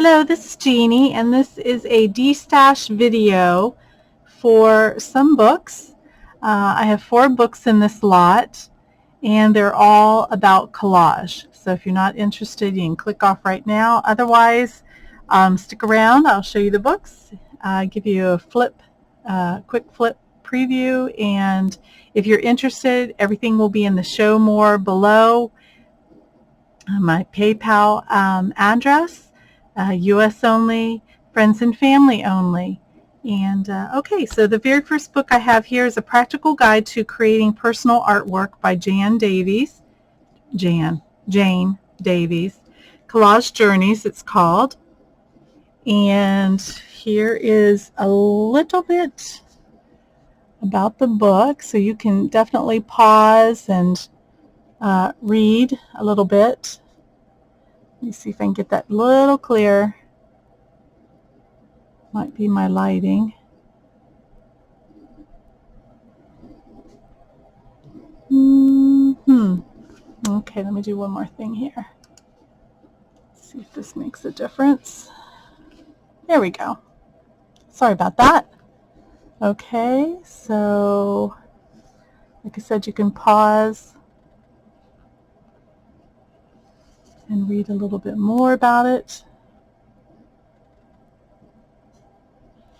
Hello, this is Jeannie, and this is a Destash video for some books. I have 4 books in this lot, and they're all about collage. So if you're not interested, you can click off right now. Otherwise, stick around. I'll show you the books, give you a quick flip preview, and if you're interested, everything will be in the show more below. My PayPal address. U.S. only, friends and family only. And okay, so the very first book I have here is A Practical Guide to Creating Personal Artwork by Jane Davies. Collage Journeys, it's called. And here is a little bit about the book, so you can definitely pause and read a little bit. Let me see if I can get that a little clearer. Might be my lighting. Okay, let me do one more thing here. See if this makes a difference. There we go. Sorry about that. Okay, so like I said, you can pause and read a little bit more about it.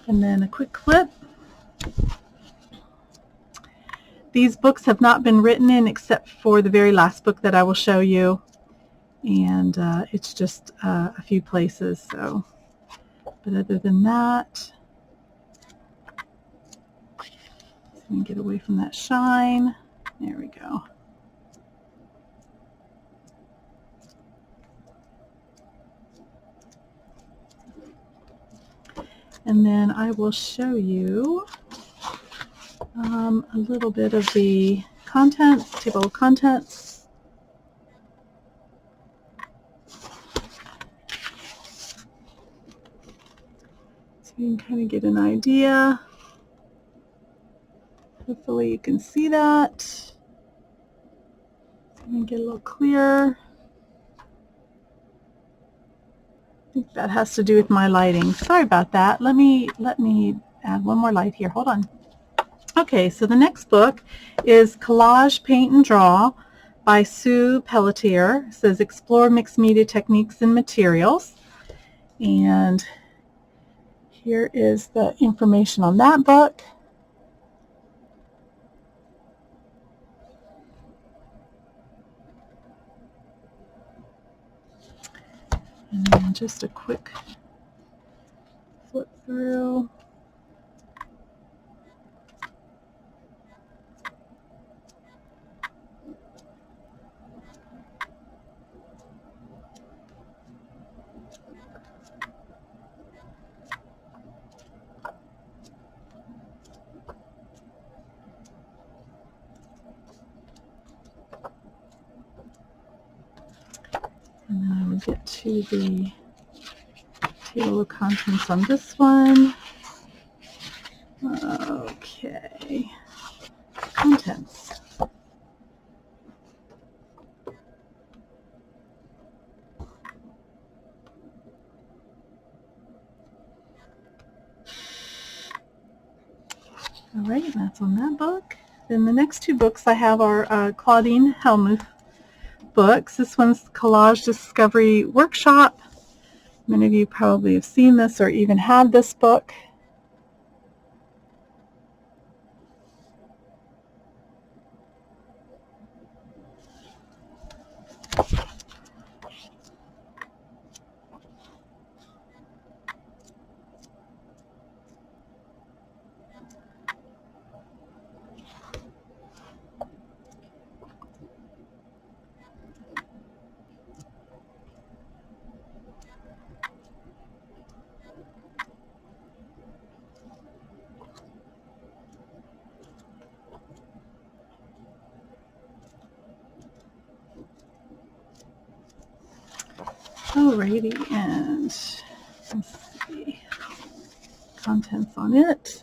And then a quick flip. These books have not been written in except for the very last book that I will show you. And it's just a few places. So, but other than that, let me get away from that shine. There we go. And then I will show you a little bit of the contents, table of contents. So you can kind of get an idea. Hopefully you can see that. Let me get a little clearer. I think that has to do with my lighting. Sorry about that. Let me add one more light here. Hold on. Okay, so the next book is Collage, Paint, and Draw by Sue Pelletier. It says explore mixed media techniques and materials. And here is the information on that book. And then just a quick flip through. And then I will get to the table of contents on this one. Okay, contents. All right, that's on that book. Then the next 2 books I have are Claudine Hellmuth books. This one's Collage Discovery Workshop. Many of you probably have seen this or even had this book. Alrighty, and let's see, contents on it.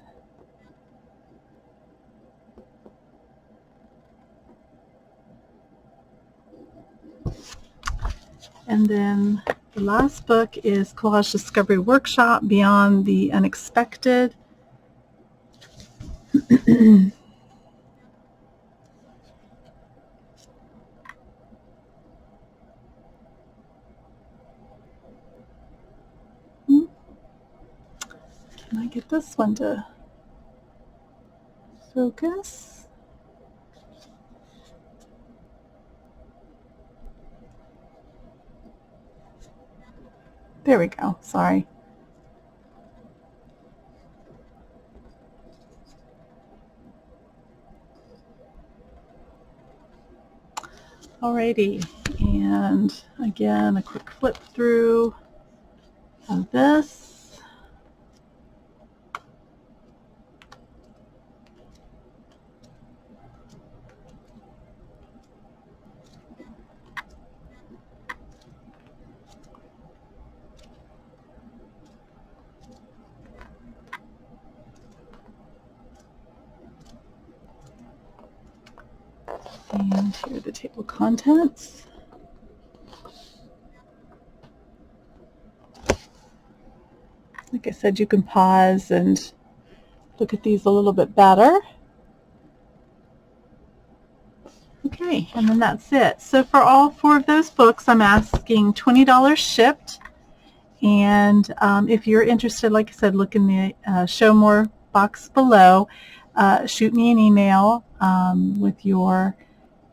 And then The last book is Collage Discovery Workshop, Beyond the Unexpected. Can I get this one to focus? There we go. Sorry. Alrighty, and again, a quick flip through of this. And here are the table of contents. Like I said, you can pause and look at these a little bit better. Okay, and then that's it. So for all 4 of those books, I'm asking $20 shipped. And if you're interested, like I said, look in the Show More box below. Shoot me an email with your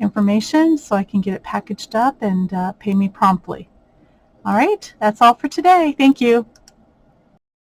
information so I can get it packaged up and pay me promptly. All right, that's all for today. Thank you.